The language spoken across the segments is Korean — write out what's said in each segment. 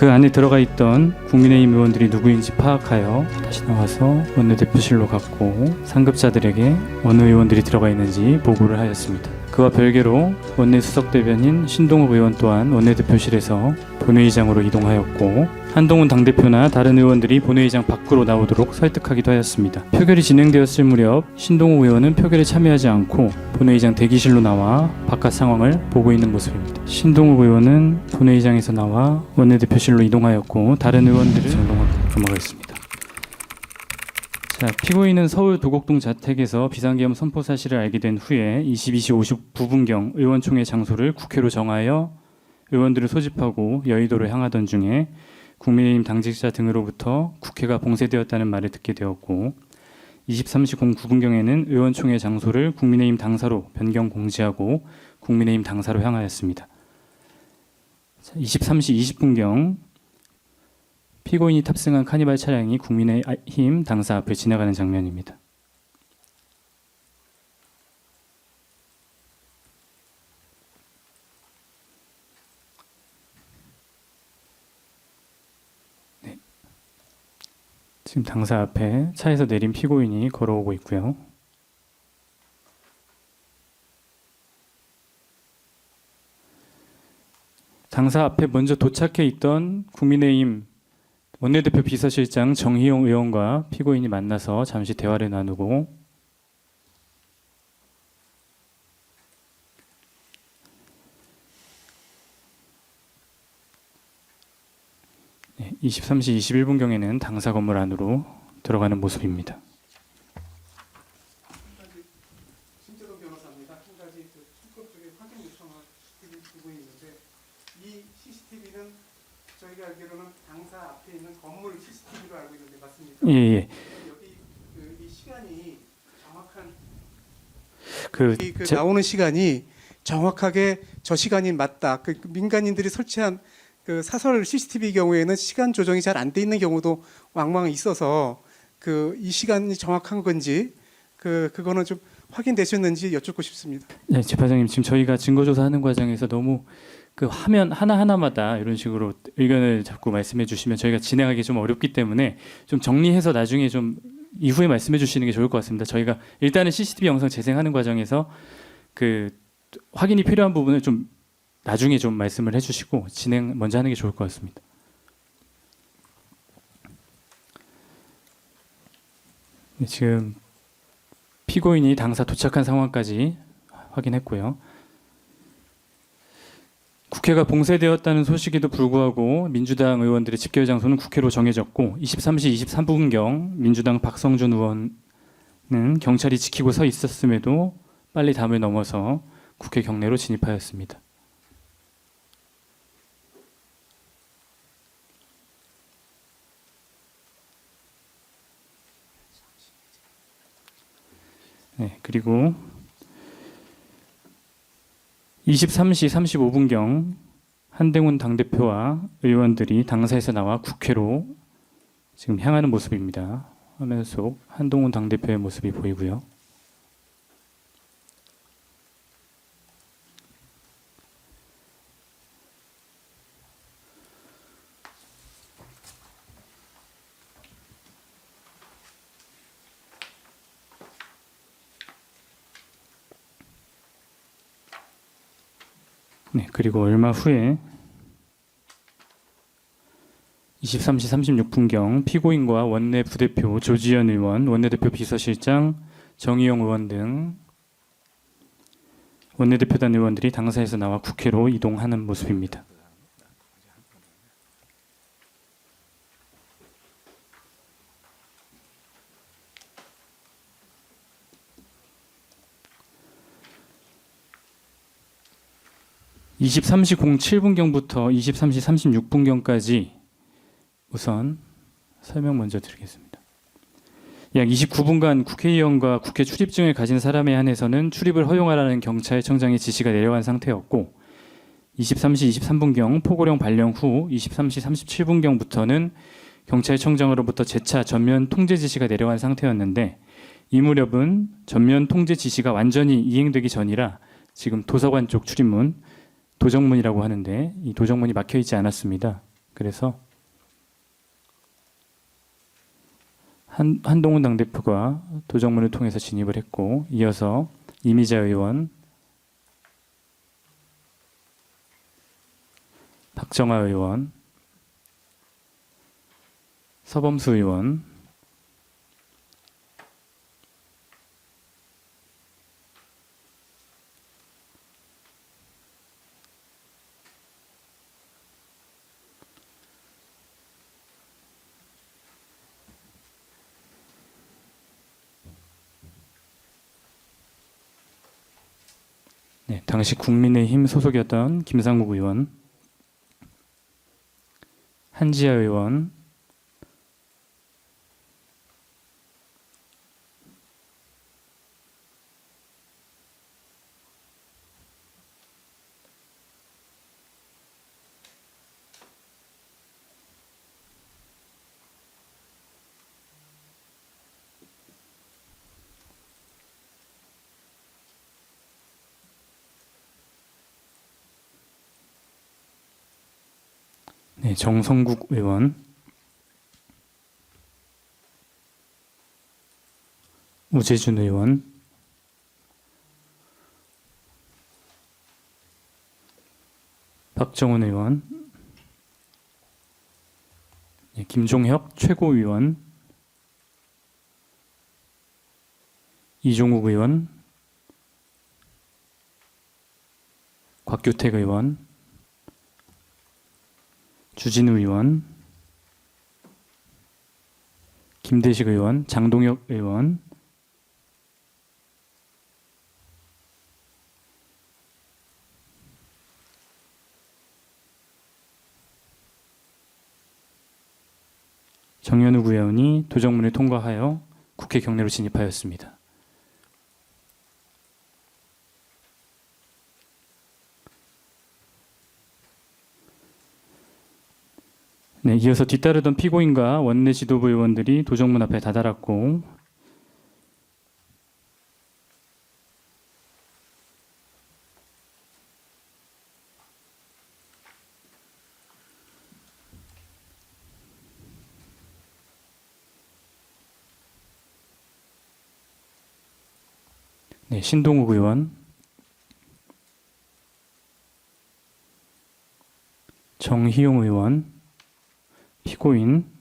그 안에 들어가 있던 국민의힘 의원들이 누구인지 파악하여 다시 나와서 원내대표실로 갔고 상급자들에게 어느 의원들이 들어가 있는지 보고를 하였습니다. 그와 별개로 원내 수석대변인 신동욱 의원 또한 원내대표실에서 본회의장으로 이동하였고 한동훈 당대표나 다른 의원들이 본회의장 밖으로 나오도록 설득하기도 하였습니다. 표결이 진행되었을 무렵 신동욱 의원은 표결에 참여하지 않고 본회의장 대기실로 나와 바깥 상황을 보고 있는 모습입니다. 신동욱 의원은 본회의장에서 나와 원내대표실로 이동하였고 다른 의원들은 넘어가겠습니다. 자, 피고인은 서울 도곡동 자택에서 비상계엄 선포 사실을 알게 된 후에 22시 59분경 의원총회 장소를 국회로 정하여 의원들을 소집하고 여의도로 향하던 중에 국민의힘 당직자 등으로부터 국회가 봉쇄되었다는 말을 듣게 되었고 23시 09분경에는 의원총회 장소를 국민의힘 당사로 변경 공지하고 국민의힘 당사로 향하였습니다. 23시 20분경 피고인이 탑승한 카니발 차량이 국민의힘 당사 앞을 지나가는 장면입니다. 네. 지금 당사 앞에 차에서 내린 피고인이 걸어오고 있고요. 당사 앞에 먼저 도착해 있던 국민의힘 원내대표 비서실장 정희용 의원과 피고인이 만나서 잠시 대화를 나누고 네, 23시 21분경에는 당사 건물 안으로 들어가는 모습입니다. 신재동 변호사입니다. 한 가지 충격적인 확인 요청을 드릴 부분이 있는데 이 CCTV는 저희가 알기로는 당사 앞에 있는 건물 CCTV로 알고 있는데 맞습니까? 예. 여기 이 시간이 정확한 그 나오는 시간이 정확하게 저 시간이 맞다. 그 민간인들이 설치한 그 사설 CCTV 경우에는 시간 조정이 잘 안 돼 있는 경우도 왕왕 있어서 그 이 시간이 정확한 건지 그거는 좀 확인되셨는지 여쭙고 싶습니다. 네, 재판장님 지금 저희가 증거조사하는 과정에서 너무 그 화면 하나하나마다 이런 식으로 의견을 자꾸 말씀해 주시면 저희가 진행하기 좀 어렵기 때문에 좀 정리해서 나중에 좀 이후에 말씀해 주시는 게 좋을 것 같습니다. 저희가 일단은 CCTV 영상 재생하는 과정에서 그 확인이 필요한 부분을 좀 나중에 좀 말씀을 해주시고 진행 먼저 하는 게 좋을 것 같습니다. 네, 지금 피고인이 당사 도착한 상황까지 확인했고요. 국회가 봉쇄되었다는 소식에도 불구하고 민주당 의원들의 집결 장소는 국회로 정해졌고 23시 23분경 민주당 박성준 의원은 경찰이 지키고 서 있었음에도 빨리 담을 넘어서 국회 경내로 진입하였습니다. 네, 그리고 23시 35분경 한동훈 당대표와 의원들이 당사에서 나와 국회로 지금 향하는 모습입니다. 화면 속 한동훈 당대표의 모습이 보이고요. 네, 그리고 얼마 후에 23시 36분경 피고인과 원내 부대표 조지현 의원, 원내대표 비서실장 정의용 의원 등 원내대표단 의원들이 당사에서 나와 국회로 이동하는 모습입니다. (23시 07분경부터) (23시 36분경까지) 우선 설명 먼저 드리겠습니다. 약 29분간 국회의원과 국회 출입증을 가진 사람에 한해서는 출입을 허용하라는 경찰청장의 지시가 내려간 상태였고 23시 23분경 포고령 발령 후 23시 37분경부터는 경찰청장으로부터 재차 전면 통제 지시가 내려간 상태였는데 이 무렵은 전면 통제 지시가 완전히 이행되기 전이라 지금 도서관 쪽 출입문 도정문이라고 하는데 이 도정문이 막혀 있지 않았습니다. 그래서 한동훈 당대표가 도정문을 통해서 진입을 했고, 이어서 이미자 의원, 박정아 의원, 서범수 의원, 네, 당시 국민의힘 소속이었던 김상국 의원, 한지아 의원, 네, 정성국 의원, 우재준 의원, 박정훈 의원, 네, 김종혁 최고위원, 이종욱 의원, 곽규택 의원, 주진우 의원, 김대식 의원, 장동혁 의원, 정현욱 의원이 도정문을 통과하여 국회 경내로 진입하였습니다. 네, 이어서 뒤따르던 피고인과 원내 지도부 의원들이 도정문 앞에 다다랐고, 네, 신동욱 의원, 정희용 의원, 피고인,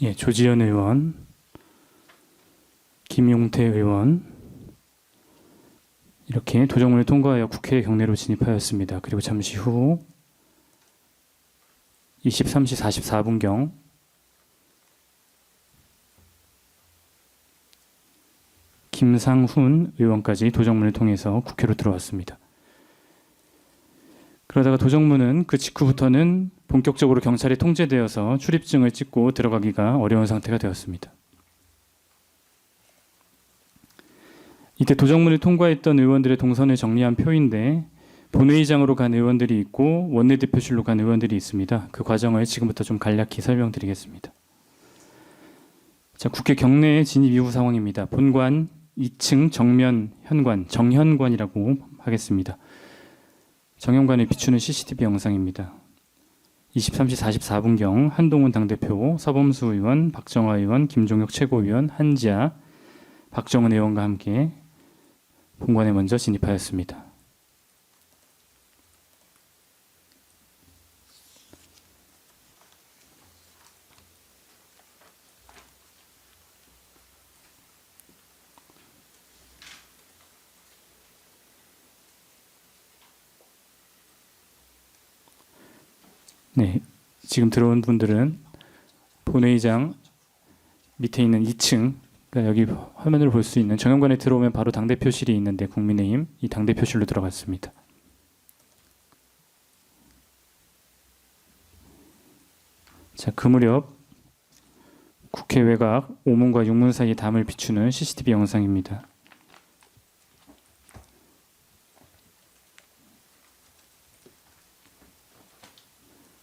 예, 조지현 의원, 김용태 의원, 이렇게 도정문을 통과하여 국회 경내로 진입하였습니다. 그리고 잠시 후 23시 44분경 김상훈 의원까지 도정문을 통해서 국회로 들어왔습니다. 그러다가 도정문은 그 직후부터는 본격적으로 경찰에 통제되어서 출입증을 찍고 들어가기가 어려운 상태가 되었습니다. 이때 도정문을 통과했던 의원들의 동선을 정리한 표인데, 본회의장으로 간 의원들이 있고 원내대표실로 간 의원들이 있습니다. 그 과정을 지금부터 좀 간략히 설명드리겠습니다. 자, 국회 경내의 진입 이후 상황입니다. 본관 2층 정면 현관, 정현관이라고 하겠습니다. 정현관을 비추는 CCTV 영상입니다. 23시 44분경 한동훈 당대표, 서범수 의원, 박정아 의원, 김종혁 최고위원, 한지아, 박정은 의원과 함께 본관에 먼저 진입하였습니다. 네, 지금 들어온 분들은 본회의장 밑에 있는 2층, 그러니까 여기 화면으로 볼 수 있는 정연관에 들어오면 바로 당대표실이 있는데 국민의힘 이 당대표실로 들어갔습니다. 자, 그 무렵 국회 외곽 5문과 6문 사이의 담을 비추는 CCTV 영상입니다.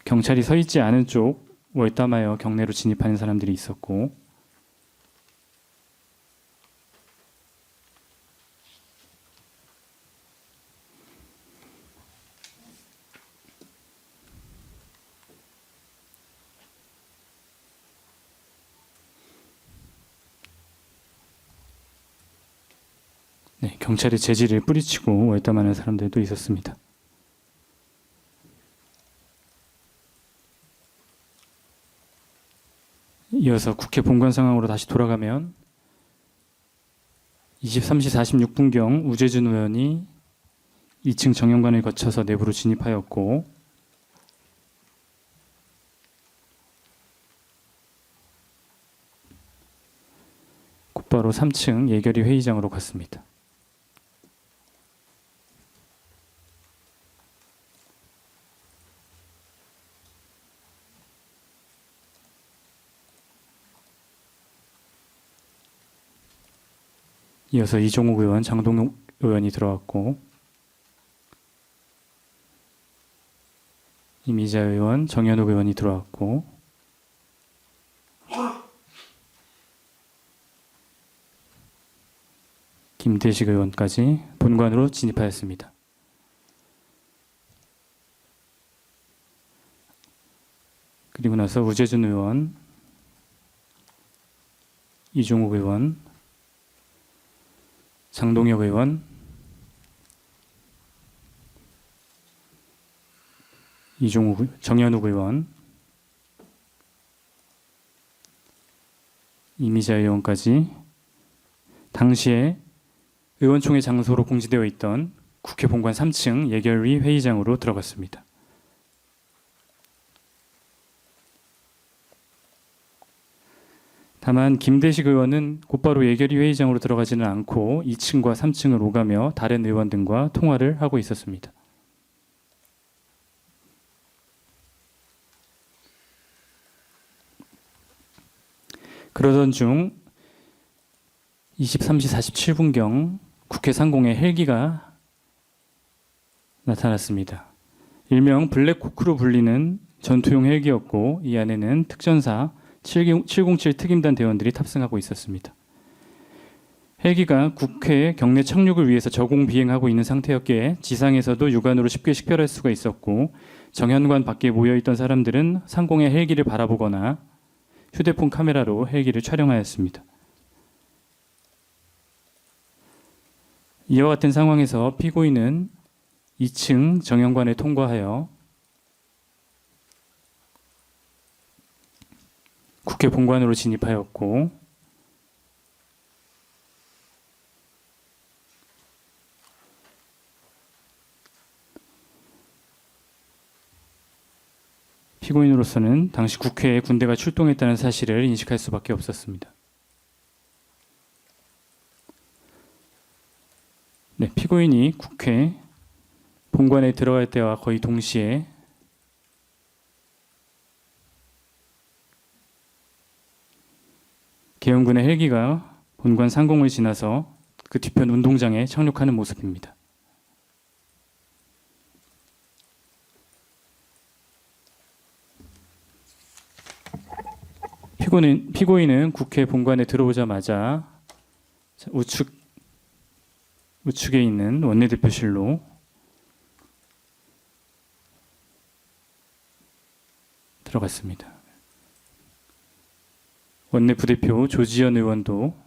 경찰이 서 있지 않은 쪽 월담하여 경내로 진입하는 사람들이 있었고, 네, 경찰의 재질을 뿌리치고 월담하는 사람들도 있었습니다. 이어서 국회 본관 상황으로 다시 돌아가면 23시 46분경 우재준 의원이 2층 정연관을 거쳐서 내부로 진입하였고, 곧바로 3층 예결위 회의장으로 갔습니다. 이어서 이종욱 의원, 장동욱 의원이 들어왔고, 이미자 의원, 정현욱 의원이 들어왔고, 김대식 의원까지 본관으로 진입하였습니다. 그리고 나서 우재준 의원, 이종욱 의원, 장동혁 의원, 정현욱 의원, 이미자 의원까지 당시에 의원총회 장소로 공지되어 있던 국회 본관 3층 예결위 회의장으로 들어갔습니다. 다만 김대식 의원은 곧바로 예결위 회의장으로 들어가지는 않고 2층과 3층을 오가며 다른 의원 등과 통화를 하고 있었습니다. 그러던 중 23시 47분경 국회 상공에 헬기가 나타났습니다. 일명 블랙호크로 불리는 전투용 헬기였고, 이 안에는 특전사 707 특임단 대원들이 탑승하고 있었습니다. 헬기가 국회 경내 착륙을 위해서 저공 비행하고 있는 상태였기에 지상에서도 육안으로 쉽게 식별할 수가 있었고, 정현관 밖에 모여있던 사람들은 상공의 헬기를 바라보거나 휴대폰 카메라로 헬기를 촬영하였습니다. 이와 같은 상황에서 피고인은 2층 정연관을 통과하여 국회 본관으로 진입하였고, 피고인으로서는 당시 국회에 군대가 출동했다는 사실을 인식할 수밖에 없었습니다. 네, 피고인이 국회 본관에 들어갈 때와 거의 동시에 계엄군의 헬기가 본관 상공을 지나서 그 뒤편 운동장에 착륙하는 모습입니다. 피고인은 국회 본관에 들어오자마자 우측에 있는 원내대표실로 들어갔습니다. 원내 부대표 조지현 의원도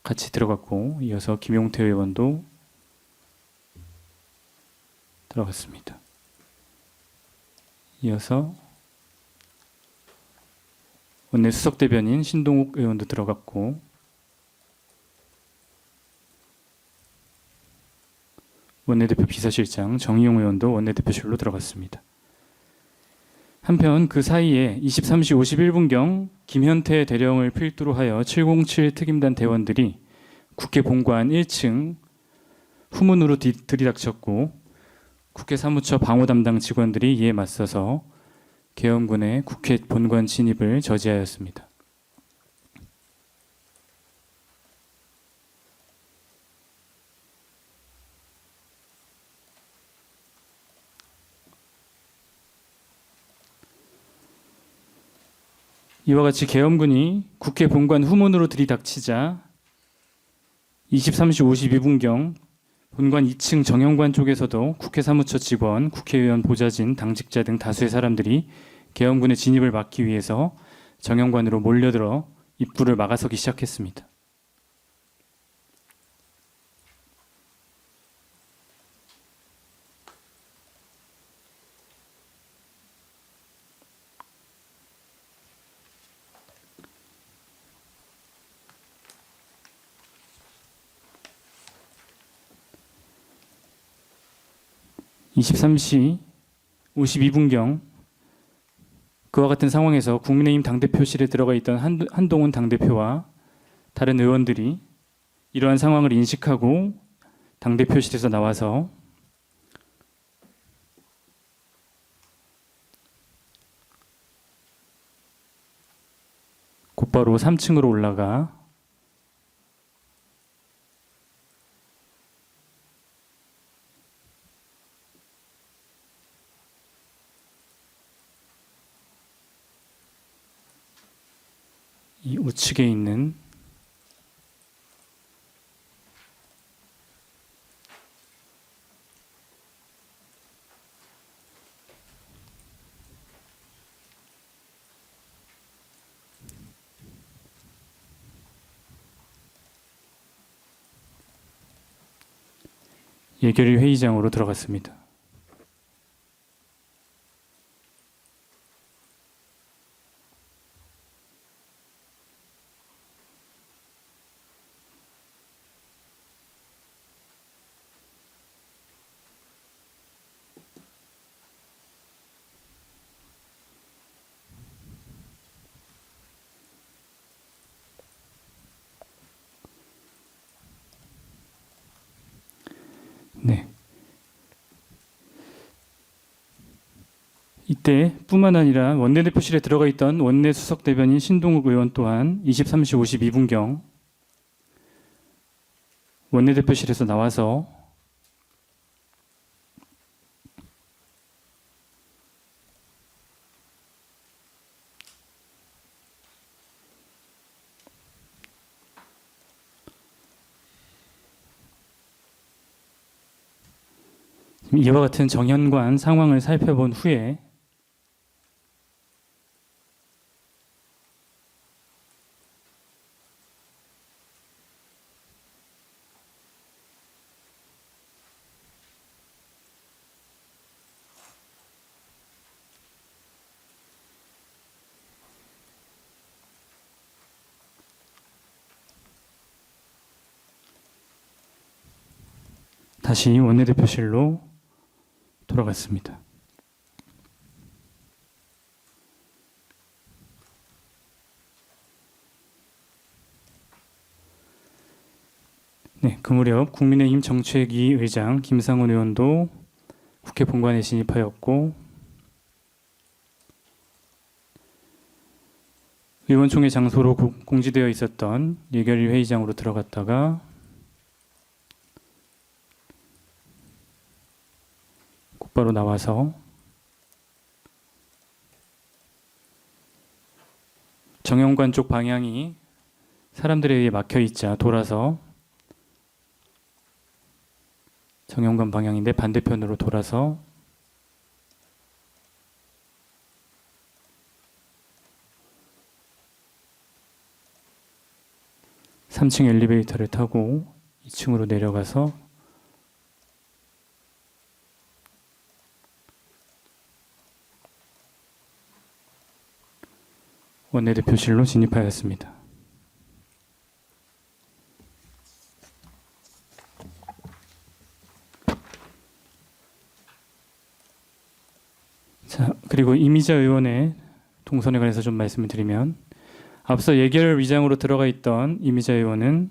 같이 들어갔고, 이어서 김용태 의원도 들어갔습니다. 이어서 원내 수석대변인 신동욱 의원도 들어갔고, 원내대표 비서실장 정의용 의원도 원내대표실로 들어갔습니다. 한편 그 사이에 23시 51분경 김현태 대령을 필두로 하여 707 특임단 대원들이 국회 본관 1층 후문으로 들이닥쳤고 국회 사무처 방호 담당 직원들이 이에 맞서서 계엄군의 국회 본관 진입을 저지하였습니다. 이와 같이 계엄군이 국회 본관 후문으로 들이닥치자 23시 52분경 본관 2층 정영관 쪽에서도 국회 사무처 직원, 국회의원, 보좌진, 당직자 등 다수의 사람들이 계엄군의 진입을 막기 위해서 정영관으로 몰려들어 입구를 막아서기 시작했습니다. (23시 52분경) 그와 같은 상황에서 국민의힘 당대표실에 들어가 있던 한동훈 당대표와 다른 의원들이 이러한 상황을 인식하고 당대표실에서 나와서 곧바로 3층으로 올라가 이 우측에 있는 예결위 회의장으로 들어갔습니다. 네. 이때 뿐만 아니라 원내대표실에 들어가 있던 원내 수석 대변인 신동욱 의원 또한 23시 52분경 원내대표실에서 나와서 이와 같은 정현관 상황을 살펴본 후에 다시 원내대표실로 돌아갔습니다. 네, 그 무렵 국민의힘 정책위 의장 김상훈 의원도 국회 본관에 진입하였고 의원총회 장소로 공지되어 있었던 예결위 회의장으로 들어갔다가 곧바로 나와서 정영관 쪽 방향이 사람들에 의해 막혀 있자 돌아서 정영관 방향인데 반대편으로 돌아서 (3층) 엘리베이터를 타고 2층으로 내려가서 원내대표실로 진입하였습니다. 자, 그리고 그리고 이미자 의원의 동선에 관해서 좀 말씀을 드리면, 앞서 예결위장으로 들어가 있던 이미자 의원은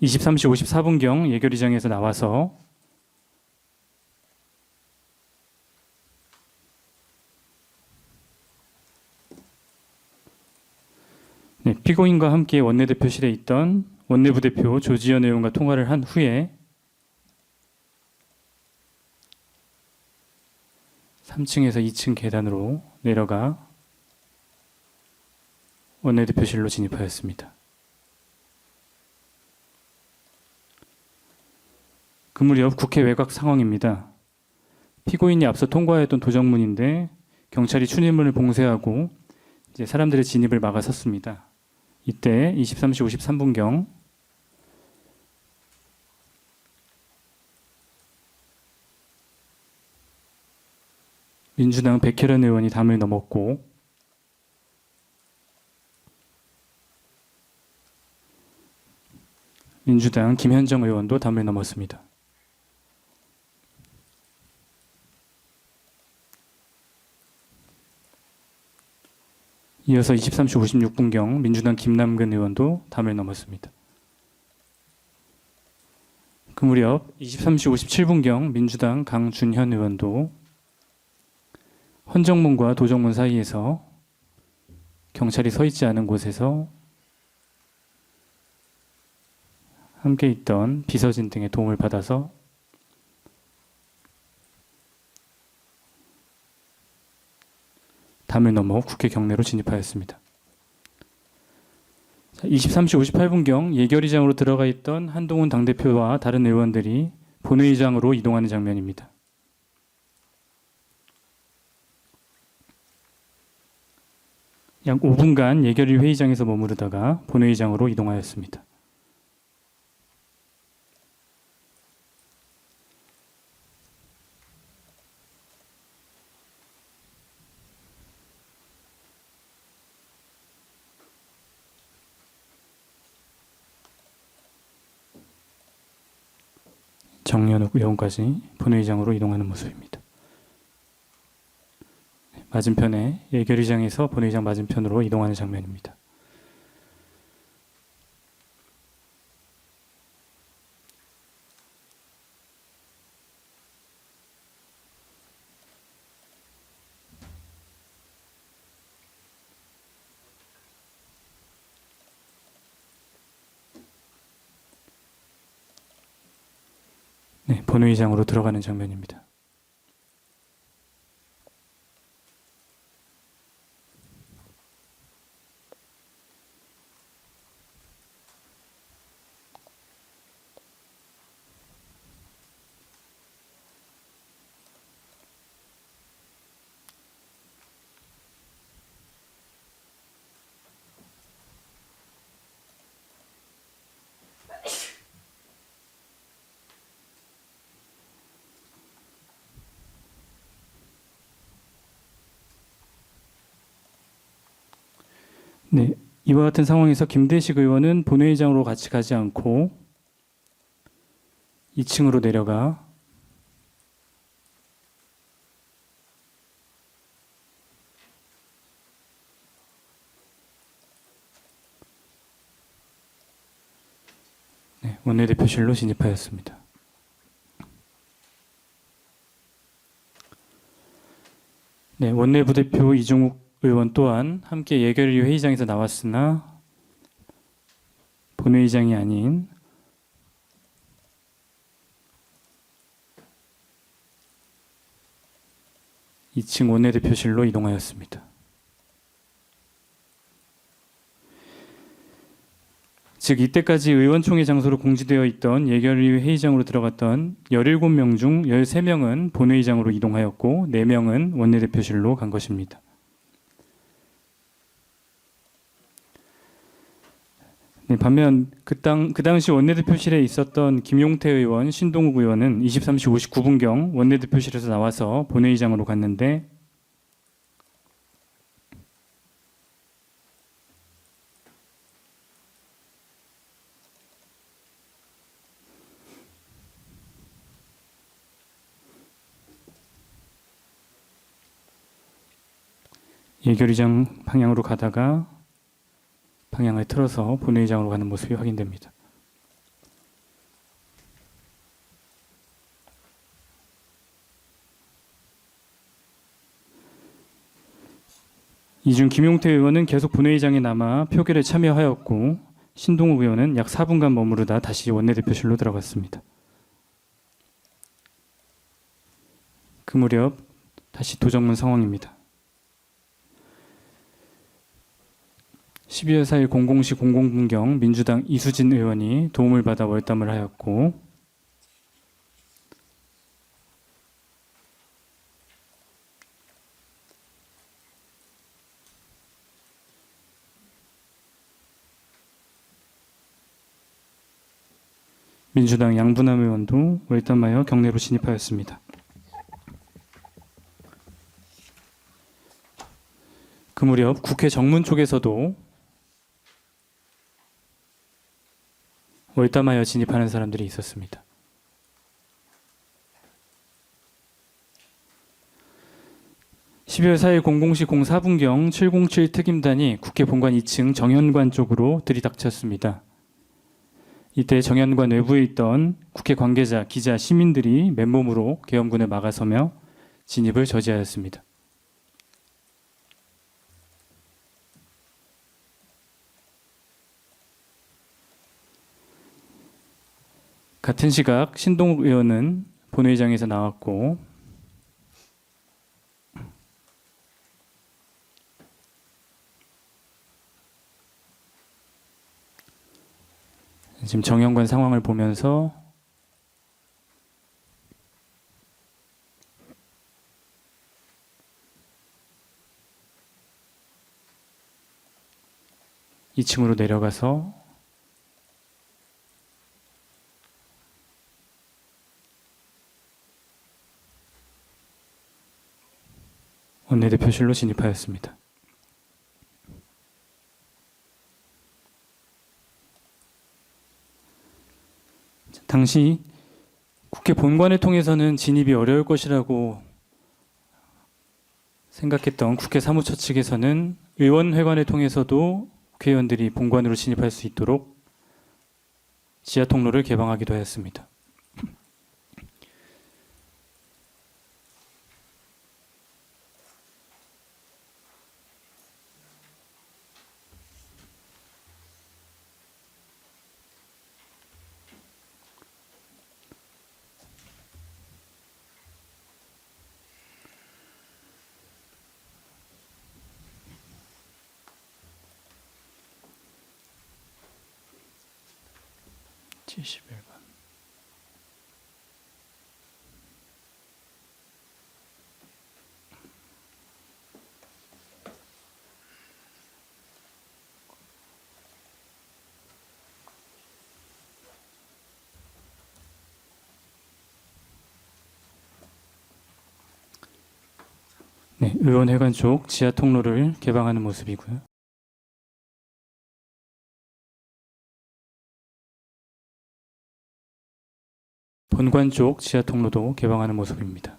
23시 54분경 예결위장에서 나와서 피고인과 함께 원내대표실에 있던 원내부대표 조지현 의원과 통화를 한 후에 3층에서 2층 계단으로 내려가 원내대표실로 진입하였습니다. 그 무렵 국회 외곽 상황입니다. 피고인이 앞서 통과했던 도정문인데 경찰이 출입문을 봉쇄하고 이제 사람들의 진입을 막아섰습니다. 이때 23시 53분경 민주당 백혜련 의원이 담을 넘었고 민주당 김현정 의원도 담을 넘었습니다. 이어서 23시 56분경 민주당 김남근 의원도 담을 넘었습니다. 그 무렵 23시 57분경 민주당 강준현 의원도 헌정문과 도정문 사이에서 경찰이 서 있지 않은 곳에서 함께 있던 비서진 등의 도움을 받아서 담을 넘어 국회 경내로 진입하였습니다. 23시 58분경 예결위장으로 들어가 있던 한동훈 당대표와 다른 의원들이 본회의장으로 이동하는 장면입니다. 약 5분간 예결위 회의장에서 머무르다가 본회의장으로 이동하였습니다. 정연욱 의원까지 본회의장으로 이동하는 모습입니다. 맞은편에 예결위장에서 본회의장 맞은편으로 이동하는 장면입니다. 네, 본회의장으로 들어가는 장면입니다. 네, 이와 같은 상황에서 김대식 의원은 본회의장으로 같이 가지 않고 2층으로 내려가 원내대표실로 진입하였습니다. 네, 원내부대표 이종욱 의원 또한 함께 예결위 회의장에서 나왔으나 본회의장이 아닌 (2층) 원내대표실로 이동하였습니다. 즉 이때까지 의원총회 장소로 공지되어 있던 예결위 회의장으로 들어갔던 17명 중 13명은 본회의장으로 이동하였고 4명은 원내대표실로 간 것입니다. 네, 반면 그 당시 원내대표실에 있었던 김용태 의원, 신동욱 의원은 23시 59분경 원내대표실에서 나와서 본회의장으로 갔는데 예결위장 방향으로 가다가 방향을 틀어서 본회의장으로 가는 모습이 확인됩니다. 이 중 김용태 의원은 계속 본회의장에 남아 표결에 참여하였고 신동욱 의원은 약 4분간 머무르다 다시 원내대표실로 들어갔습니다. 그 무렵 다시 도정문 상황입니다. 12월 4일 00시 00분경 민주당 이수진 의원이 도움을 받아 월담을 하였고 민주당 양분남 의원도 월담하여 경내로 진입하였습니다. 그 무렵 국회 정문 쪽에서도 월담하여 진입하는 사람들이 있었습니다. (12월 4일) 00시 04분경 707 특임단이 국회 본관 2층 정현관 쪽으로 들이닥쳤습니다. 이때 정현관 외부에 있던 국회 관계자, 기자, 시민들이 맨몸으로 계엄군을 막아서며 진입을 저지하였습니다. 같은 시각 신동욱 의원은 본회의장에서 나왔고 지금 정현관 상황을 보면서 (2층으로) 내려가서 원내대표실로 진입하였습니다. 당시 국회 본관을 통해서는 진입이 어려울 것이라고 생각했던 국회 사무처 측에서는 의원회관을 통해서도 국회의원들이 본관으로 진입할 수 있도록 지하 통로를 개방하기도 하였습니다. 네, 의원회관 쪽 지하 통로를 개방하는 모습이고요. 본관 쪽 지하 통로도 개방하는 모습입니다.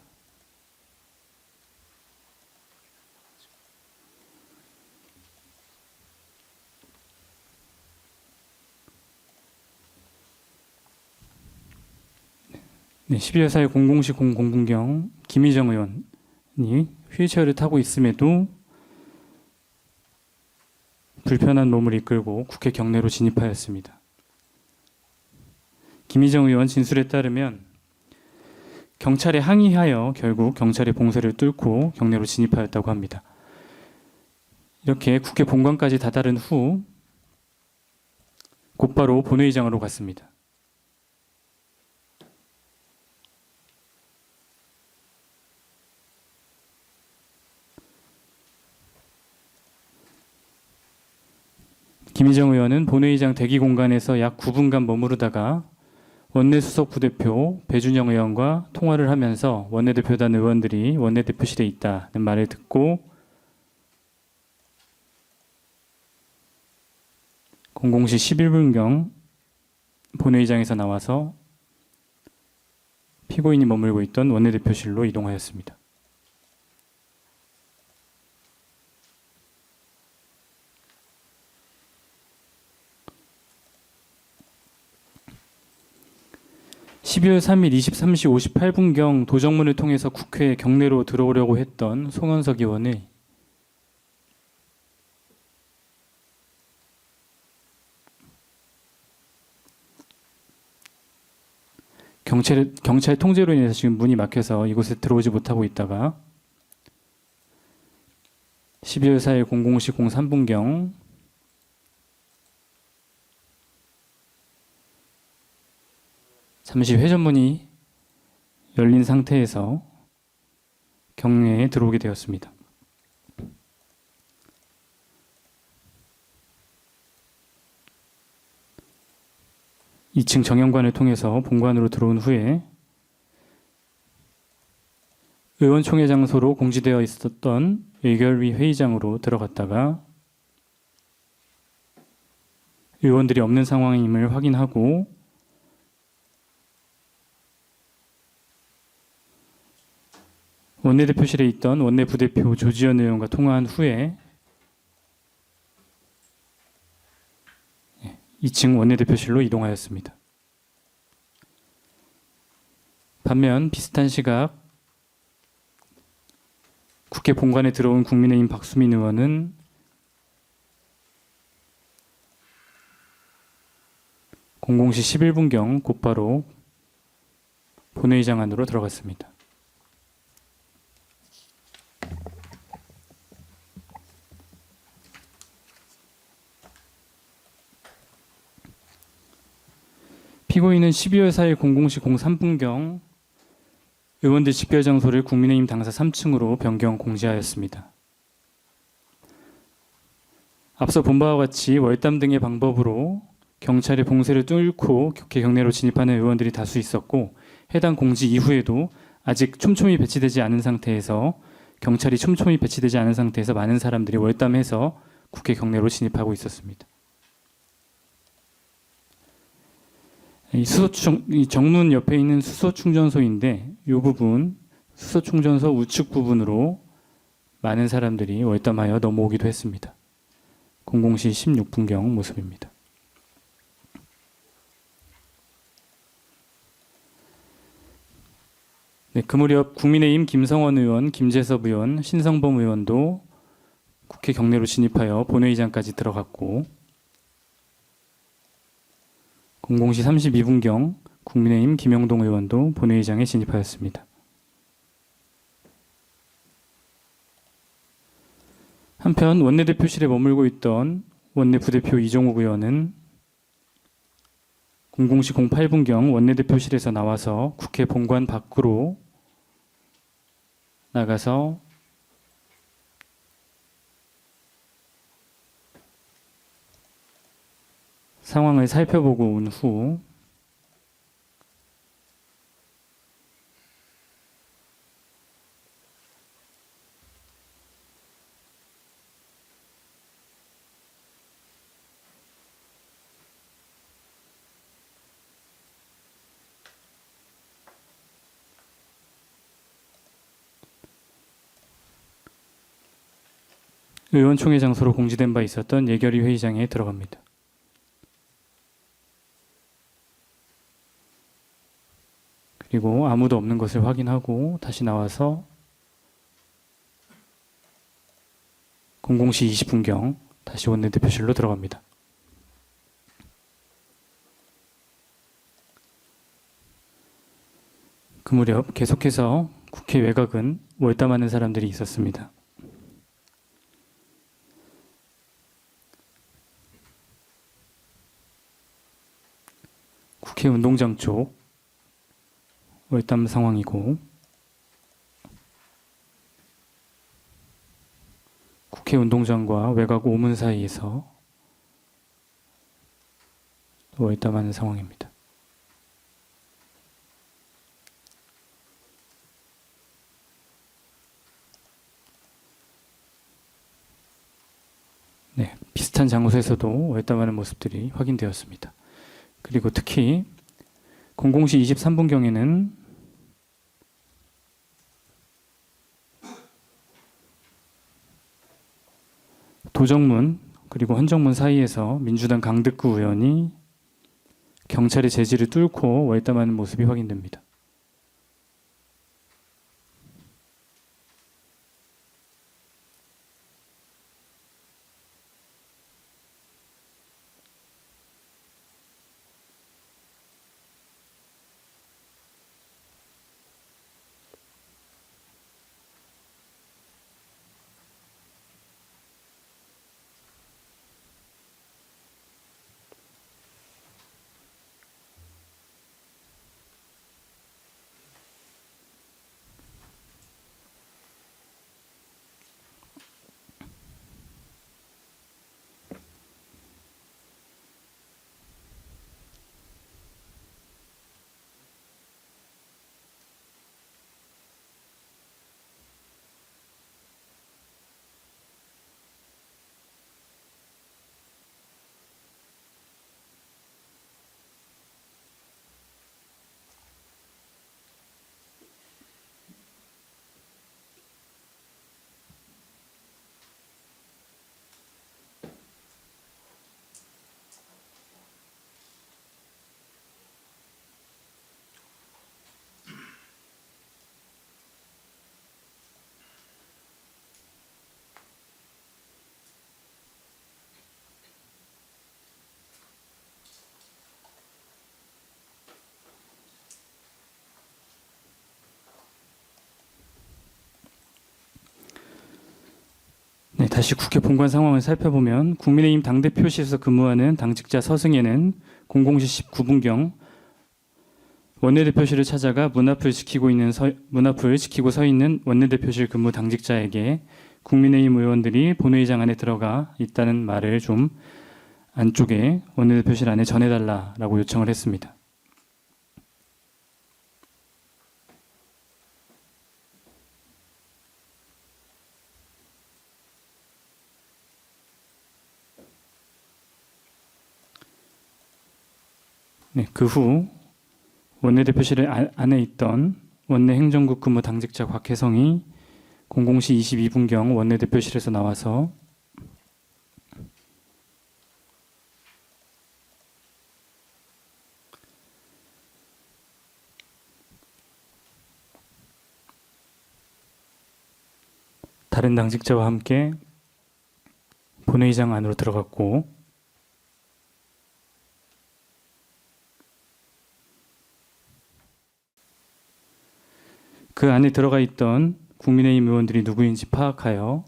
네, 12월 4일 00시 00분경 김희정 의원이 휠체어를 타고 있음에도 불편한 몸을 이끌고 국회 경내로 진입하였습니다. 김희정 의원 진술에 따르면 경찰에 항의하여 결국 경찰의 봉쇄를 뚫고 경내로 진입하였다고 합니다. 이렇게 국회 본관까지 다다른 후 곧바로 본회의장으로 갔습니다. 김희정 의원은 본회의장 대기 공간에서 약 9분간 머무르다가 원내수석 부대표 배준영 의원과 통화를 하면서 원내대표단 의원들이 원내대표실에 있다는 말을 듣고 00시 11분경 본회의장에서 나와서 피고인이 머물고 있던 원내대표실로 이동하였습니다. 12월 3일 23시 58분경 도정문을 통해서 국회 경내로 들어오려고 했던 송원석 의원의 경찰 통제로 인해서 지금 문이 막혀서 이곳에 들어오지 못하고 있다가 12월 4일 00시 03분경 잠시 회전문이 열린 상태에서 경내에 들어오게 되었습니다. (2층) 정연관을 통해서 본관으로 들어온 후에 의원총회 장소로 공지되어 있었던 예결위 회의장으로 들어갔다가 의원들이 없는 상황임을 확인하고 원내대표실에 있던 원내부대표 조지현 의원과 통화한 후에 2층 원내대표실로 이동하였습니다. 반면 비슷한 시각 국회 본관에 들어온 국민의힘 박수민 의원은 (00시 11분경) 곧바로 본회의장 안으로 들어갔습니다. 피고인은 12월 4일 00시 03분경 의원들 집결 장소를 국민의힘 당사 3층으로 변경 공지하였습니다. 앞서 본 바와 같이 월담 등의 방법으로 경찰의 봉쇄를 뚫고 국회 경내로 진입하는 의원들이 다수 있었고 해당 공지 이후에도 아직 촘촘히 배치되지 않은 상태에서 경찰이 촘촘히 배치되지 않은 상태에서 많은 사람들이 월담해서 국회 경내로 진입하고 있었습니다. 이 정문 옆에 있는 수소 충전소인데 이 부분 수소 충전소 우측 부분으로 많은 사람들이 월담하여 넘어오기도 했습니다. 00시 16분경 모습입니다. 네, 그 무렵 국민의힘 김성원 의원, 김재섭 의원, 신성범 의원도 국회 경내로 진입하여 본회의장까지 들어갔고 00시 32분경 국민의힘 김영동 의원도 본회의장에 진입하였습니다. 한편 원내대표실에 머물고 있던 원내부대표 이종욱 의원은 00시 08분경 원내대표실에서 나와서 국회 본관 밖으로 나가서 상황을 살펴보고 온 후 의원총회 장소로 공지된 바 있었던 예결위 회의장에 들어갑니다. 그리고 아무도 없는 것을 확인하고 다시 나와서 00시 20분경 다시 원내대표실로 들어갑니다. 그 무렵 계속해서 국회 외곽은 월담하는 사람들이 있었습니다. 국회 운동장 쪽 월담 상황이고 국회 운동장과 외곽 오문 사이에서 월담하는 상황입니다. 네, 비슷한 장소에서도 월담하는 모습들이 확인되었습니다. 그리고 특히 00시 23분경에는 도정문 그리고 헌정문 사이에서 민주당 강득구 의원이 경찰의 제지를 뚫고 월담하는 모습이 확인됩니다. 네, 다시 국회 본관 상황을 살펴보면 국민의힘 당대표실에서 근무하는 당직자 서승혜는 00시 19분경 원내대표실을 찾아가 문 앞을 지키고 서 있는 원내대표실 근무 당직자에게 국민의힘 의원들이 본회의장 안에 들어가 있다는 말을 좀 안쪽에 원내대표실 안에 전해달라라고 요청을 했습니다. 네, 그 후 원내대표실 안에 있던 원내행정국 근무 당직자 곽혜성이 00시 22분경 원내대표실에서 나와서 다른 당직자와 함께 본회의장 안으로 들어갔고 그 안에 들어가 있던 국민의힘 의원들이 누구인지 파악하여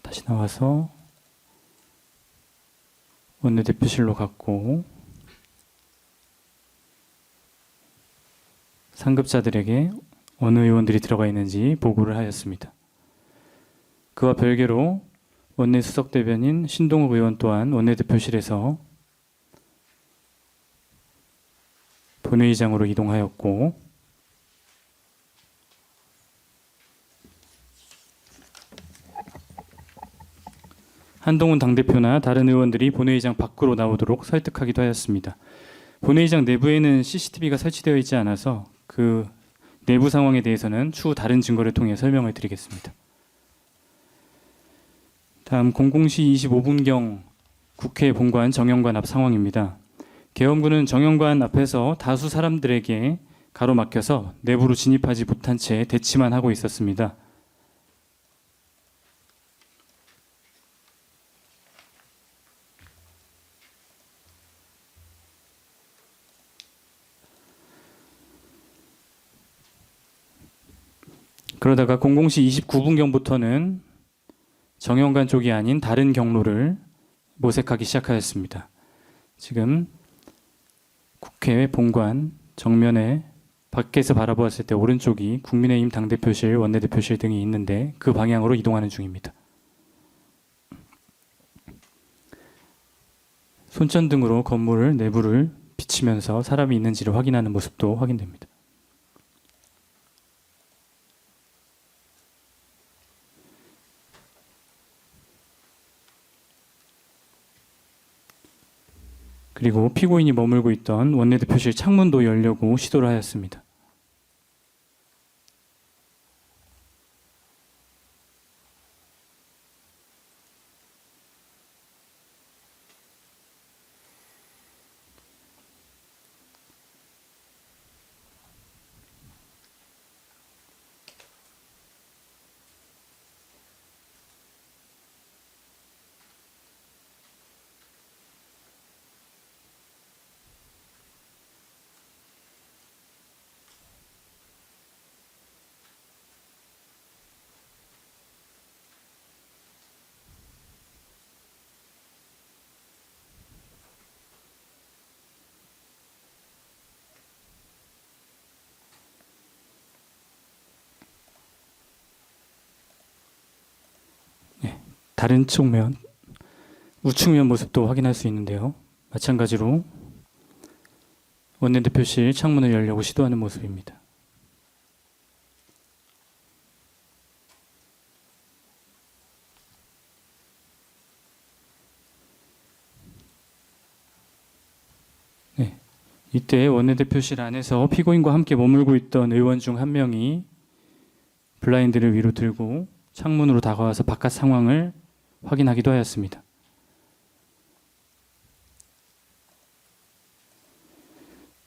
다시 나와서 원내대표실로 갔고 상급자들에게 어느 의원들이 들어가 있는지 보고를 하였습니다. 그와 별개로 원내수석 대변인 신동욱 의원 또한 원내대표실에서 본회의장으로 이동하였고 한동훈 당대표나 다른 의원들이 본회의장 밖으로 나오도록 설득하기도 하였습니다. 본회의장 내부에는 CCTV가 설치되어 있지 않아서 그 내부 상황에 대해서는 추후 다른 증거를 통해 설명을 드리겠습니다. 다음 00시 25분경 국회 본관 정영관 앞 상황입니다. 계엄군은 정영관 앞에서 다수 사람들에게 가로막혀서 내부로 진입하지 못한 채 대치만 하고 있었습니다. 그러다가 00시 29분경부터는 정영관 쪽이 아닌 다른 경로를 모색하기 시작하였습니다. 지금 국회 본관 정면에 밖에서 바라보았을 때 오른쪽이 국민의힘 당대표실, 원내대표실 등이 있는데 그 방향으로 이동하는 중입니다. 손전등으로 건물 내부를 비치면서 사람이 있는지를 확인하는 모습도 확인됩니다. 그리고 피고인이 머물고 있던 원내대표실 창문도 열려고 시도를 하였습니다. 다른 측면, 우측면 모습도 확인할 수 있는데요. 마찬가지로 원내대표실 창문을 열려고 시도하는 모습입니다. 네, 이때 원내대표실 안에서 피고인과 함께 머물고 있던 의원 중 한 명이 블라인드를 위로 들고 창문으로 다가와서 바깥 상황을 확인하기도 하였습니다.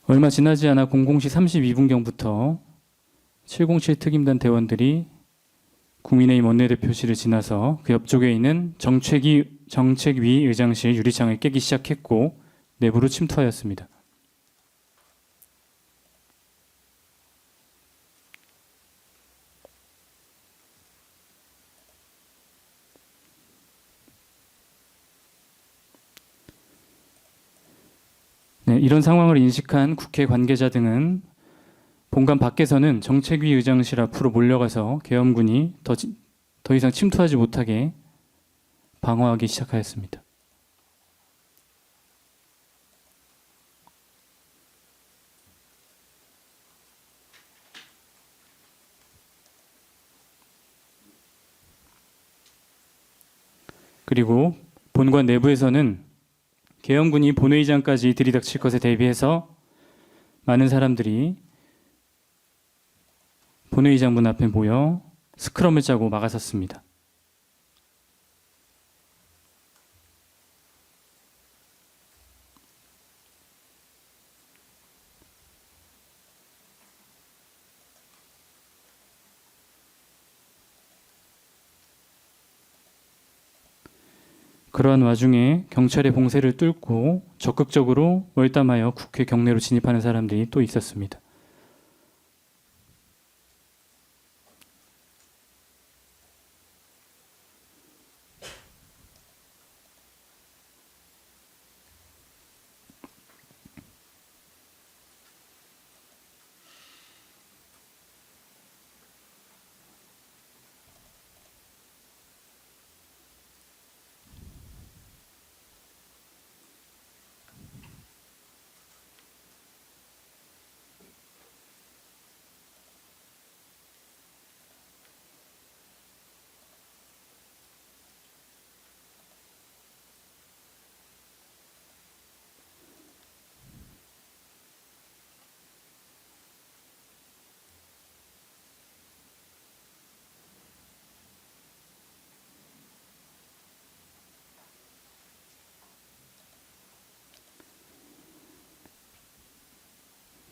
얼마 지나지 않아 00시 32분경부터 707 특임단 대원들이 국민의힘 원내대표실을 지나서 그 옆쪽에 있는 정책위 의장실 유리창을 깨기 시작했고 내부로 침투하였습니다. 네, 이런 상황을 인식한 국회 관계자 등은 본관 밖에서는 정책위 의장실 앞으로 몰려가서 계엄군이 더 이상 침투하지 못하게 방어하기 시작하였습니다. 그리고 본관 내부에서는 계엄군이 본회의장까지 들이닥칠 것에 대비해서 많은 사람들이 본회의장 문 앞에 모여 스크럼을 짜고 막아섰습니다. 그러한 와중에 경찰의 봉쇄를 뚫고 적극적으로 월담하여 국회 경내로 진입하는 사람들이 또 있었습니다.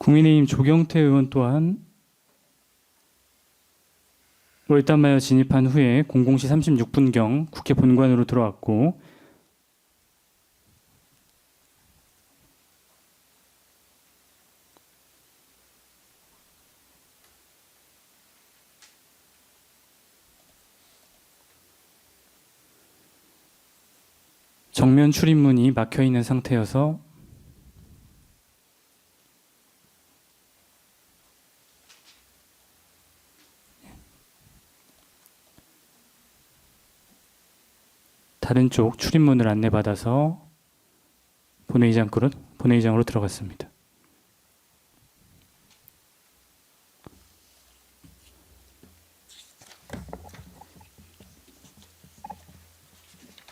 국민의힘 조경태 의원 또한 월담하여 진입한 후에 00시 36분경 국회 본관으로 들어왔고 정면 출입문이 막혀 있는 상태여서 다른 쪽 출입문을 안내받아서 본회의장으로 들어갔습니다.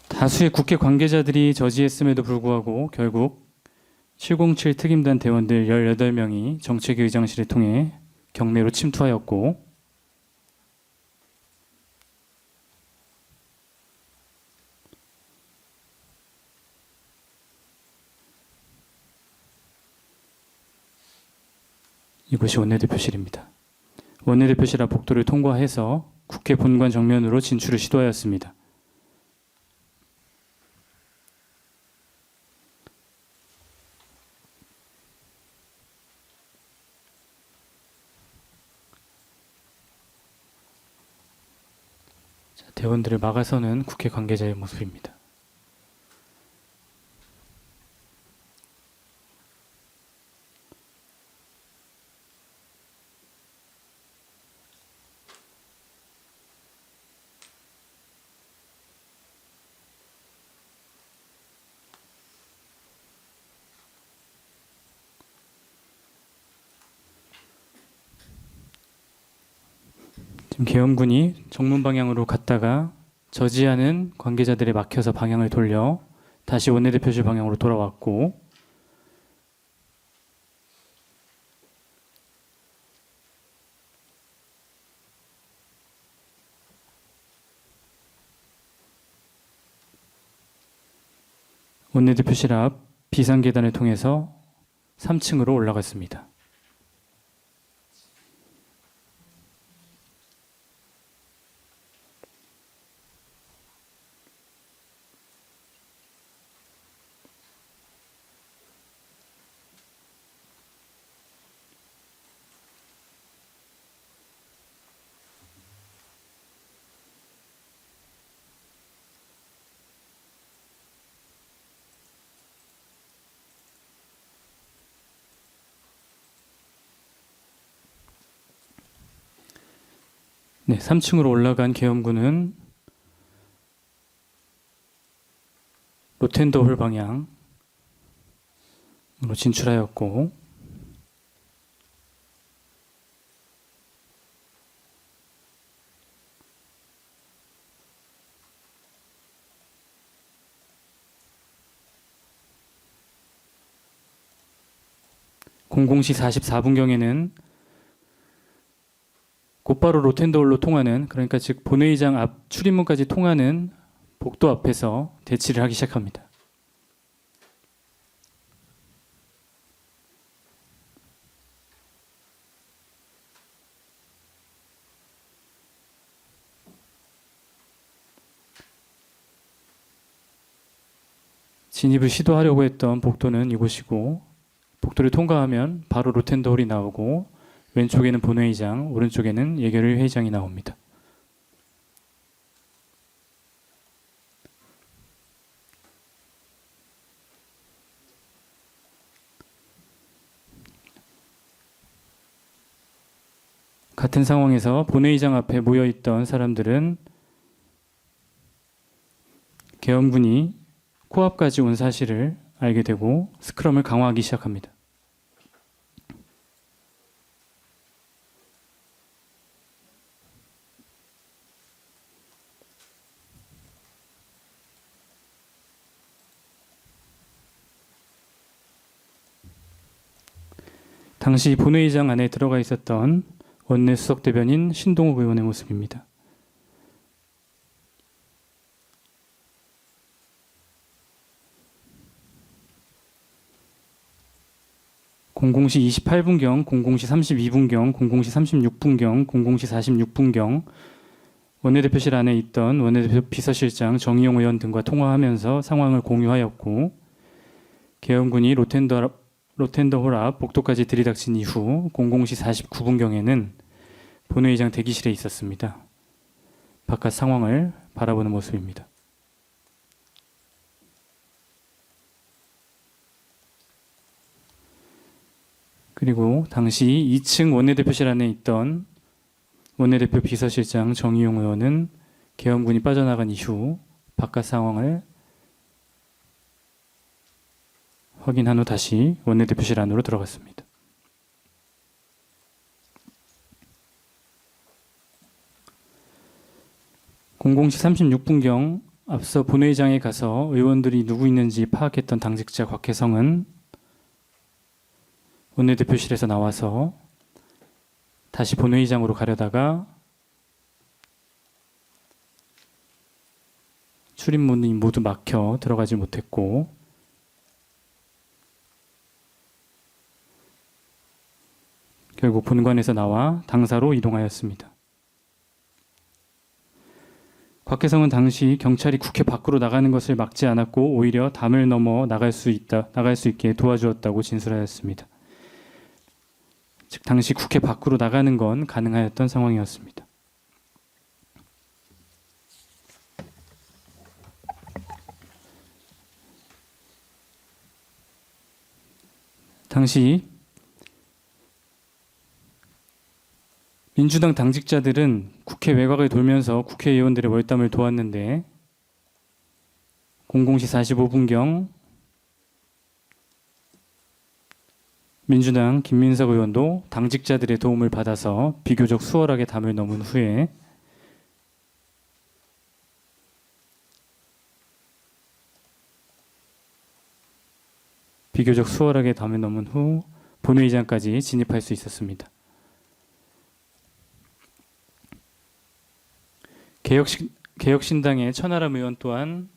다수의 국회 관계자들이 저지했음에도 불구하고 결국 707 특임단 대원들 18명이 정책위 의장실을 통해 경내로 침투하였고 이곳이 원내대표실입니다. 원내대표실 앞 복도를 통과해서 국회 본관 정면으로 진출을 시도하였습니다. 대원들을 막아서는 국회 관계자의 모습입니다. 지금 계엄군이 정문 방향으로 갔다가 저지하는 관계자들에 막혀서 방향을 돌려 다시 원내대표실 방향으로 돌아왔고, 원내대표실 앞 비상계단을 통해서 3층으로 올라갔습니다. 네, 3층으로 올라간 계엄군은 로텐더홀 방향으로 진출하였고, (00시 44분경에는) 곧바로 로텐더홀로 통하는, 그러니까 즉 본회의장 앞 출입문까지 통하는 복도 앞에서 대치를 하기 시작합니다. 진입을 시도하려고 했던 복도는 이곳이고, 복도를 통과하면 바로 로텐더홀이 나오고, 왼쪽에는 본회의장, 오른쪽에는 예결위 회의장이 나옵니다. 같은 상황에서 본회의장 앞에 모여있던 사람들은 계엄군이 코앞까지 온 사실을 알게 되고 스크럼을 강화하기 시작합니다. 당시 본회의장 안에 들어가 있었던 원내 수석 대변인 신동욱 의원의 모습입니다. (00시 28분경) (00시 32분경) (00시 36분경) (00시 46분경) 원내대표실 안에 있던 원내대표 비서실장 정의용 의원 등과 통화하면서 상황을 공유하였고, 계엄군이 로텐더홀 앞 복도까지 들이닥친 이후 00시 49분경에는 본회의장 대기실에 있었습니다. 바깥 상황을 바라보는 모습입니다. 그리고 당시 2층 원내대표실 안에 있던 원내대표 비서실장 정의용 의원은 계엄군이 빠져나간 이후 바깥 상황을 확인한 후 다시 원내대표실 안으로 들어갔습니다. (00시 36분경) 앞서 본회의장에 가서 의원들이 누구 있는지 파악했던 당직자 곽혜성은 원내대표실에서 나와서 다시 본회의장으로 가려다가 출입문이 모두 막혀 들어가지 못했고, 결국 본관에서 나와 당사로 이동하였습니다. 곽혜성은 당시 경찰이 국회 밖으로 나가는 것을 막지 않았고 오히려 담을 넘어 나갈 수 있게 도와주었다고 진술하였습니다. 즉 당시 국회 밖으로 나가는 건 가능하였던 상황이었습니다. 당시 민주당 당직자들은 국회 외곽을 돌면서 국회의원들의 월담을 도왔는데 00시 45분경 민주당 김민석 의원도 당직자들의 도움을 받아서 비교적 수월하게 담을 넘은 후에 본회의장까지 진입할 수 있었습니다. 개혁신당의 천하람 의원 또한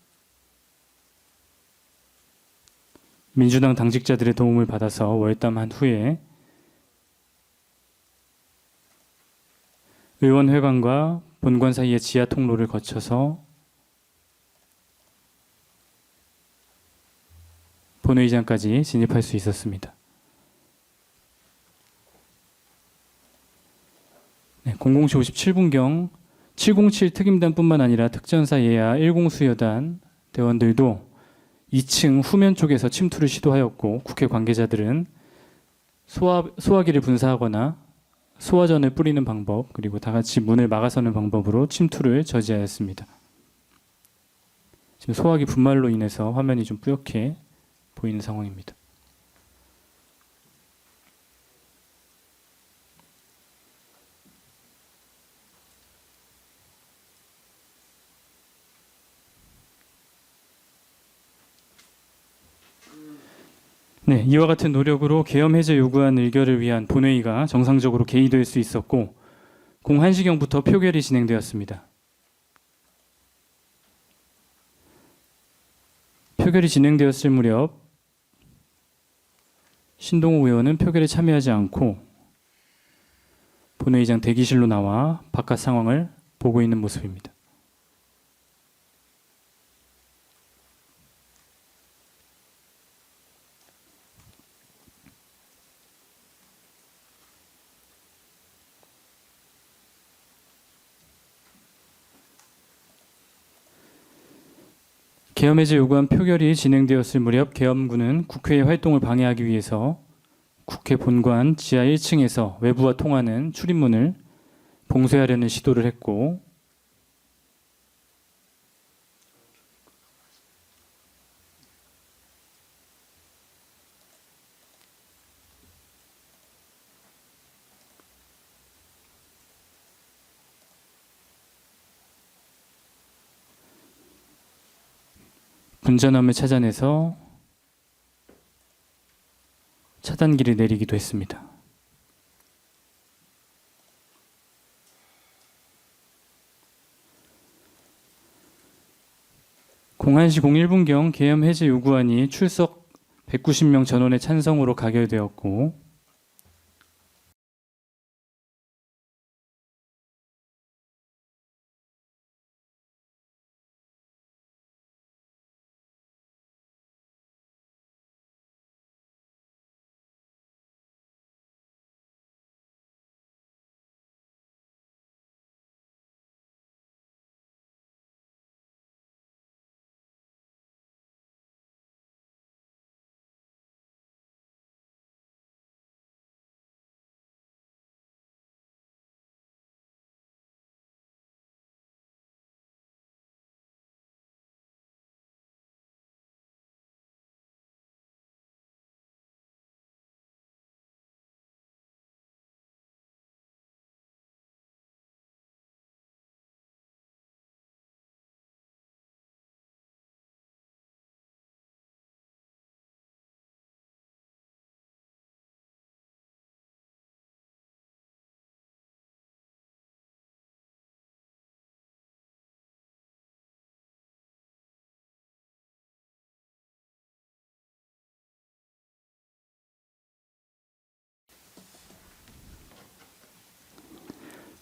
민주당 당직자들의 도움을 받아서 월담한 후에 의원회관과 본관 사이의 지하 통로를 거쳐서 본회의장까지 진입할 수 있었습니다. 00시 57분경 707 특임단뿐만 아니라 특전사 예하 1공수여단 대원들도 2층 후면 쪽에서 침투를 시도하였고, 국회 관계자들은 소화기를 분사하거나 소화전을 뿌리는 방법, 그리고 다 같이 문을 막아서는 방법으로 침투를 저지하였습니다. 지금 소화기 분말로 인해서 화면이 좀 뿌옇게 보이는 상황입니다. 네, 이와 같은 노력으로 계엄 해제 요구안 의결을 위한 본회의가 정상적으로 개의될 수 있었고, 01시경부터 표결이 진행되었습니다. 표결이 진행되었을 무렵 신동욱 의원은 표결에 참여하지 않고 본회의장 대기실로 나와 바깥 상황을 보고 있는 모습입니다. 계엄 해제 요구안 표결이 진행되었을 무렵 계엄군은 국회의 활동을 방해하기 위해서 국회 본관 지하 1층에서 외부와 통하는 출입문을 봉쇄하려는 시도를 했고, 분전함을 찾아내서 차단기를 내리기도 했습니다. (01시 01분경) 계엄 해제 요구안이 출석 190명 전원의 찬성으로 가결되었고,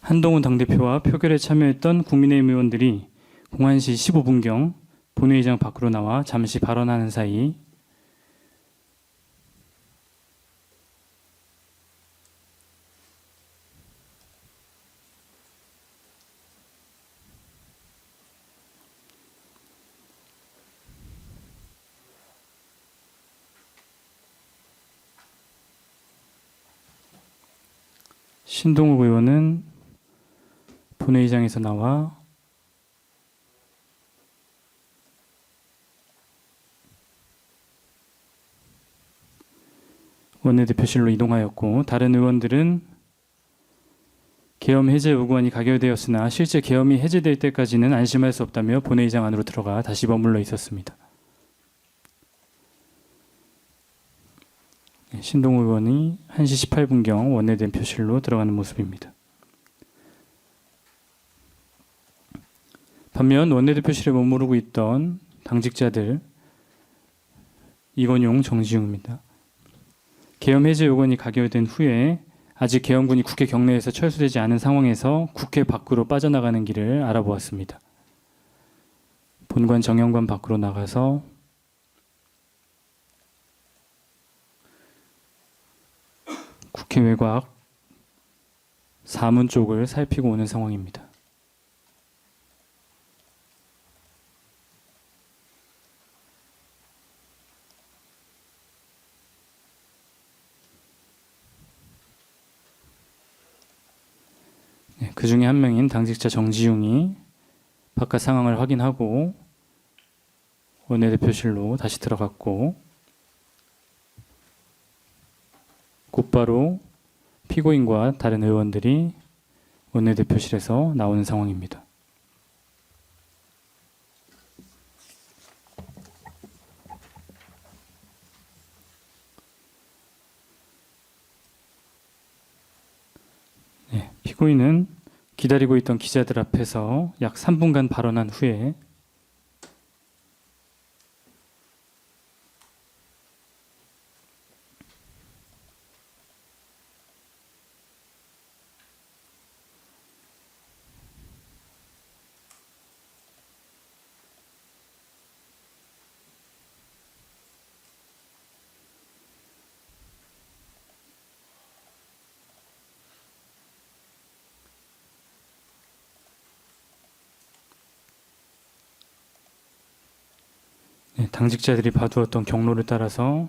한동훈 당대표와 표결에 참여했던 국민의힘 의원들이 01시 15분경 본회의장 밖으로 나와 잠시 발언하는 사이 신동욱 의원은 본회의장에서 나와 원내대표실로 이동하였고 다른 의원들은 계엄 해제 요구안이 가결되었으나 실제 계엄이 해제될 때까지는 안심할 수 없다며 본회의장 안으로 들어가 다시 머물러 있었습니다. 신동우 의원이 1시 18분경 원내대표실로 들어가는 모습입니다. 반면 원내대표실에 머무르고 있던 당직자들 이건용, 정지웅입니다. 계엄 해제 요건이 가결된 후에 아직 계엄군이 국회 경내에서 철수되지 않은 상황에서 국회 밖으로 빠져나가는 길을 알아보았습니다. 본관 정영관 밖으로 나가서 국회 외곽 사문 쪽을 살피고 오는 상황입니다. 그 중에 한 명인 당직자 정지웅이 바깥 상황을 확인하고 원내대표실로 다시 들어갔고 곧바로 피고인과 다른 의원들이 원내대표실에서 나오는 상황입니다. 피고인은 기다리고 있던 기자들 앞에서 약 3분간 발언한 후에 당직자들이 봐두었던 경로를 따라서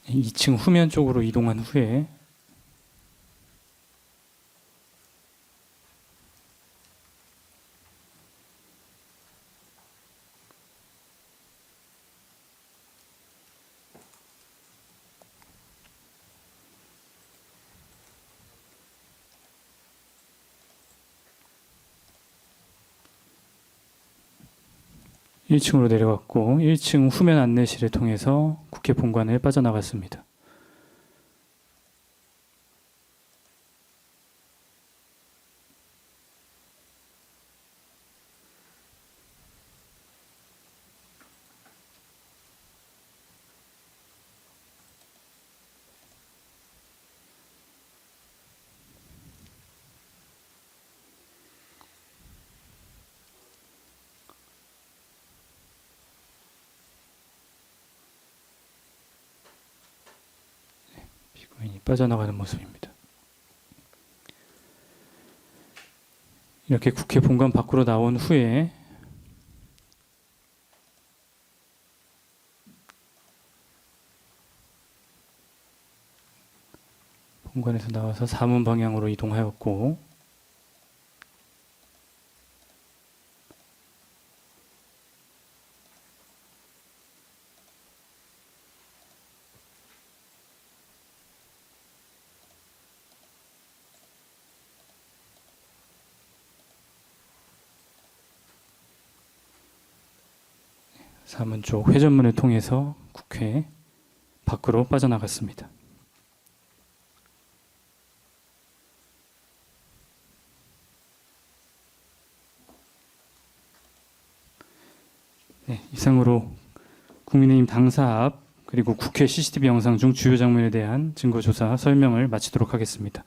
이 2층 후면 쪽으로 이동한 후에 일 1층으로 내려갔고 1층 후면 안내실을 통해서 국회 본관을 빠져나갔습니다. 피고인이 빠져나가는 모습입니다. 이렇게 국회 본관 밖으로 나온 후에 본관에서 나와서 사문 방향으로 이동하였고 사문 쪽 회전문을 통해서 국회 밖으로 빠져나갔습니다. 이상으로 국민의힘 당사 앞 그리고 국회 CCTV 영상 중 주요 장면에 대한 증거조사 설명을 마치도록 하겠습니다.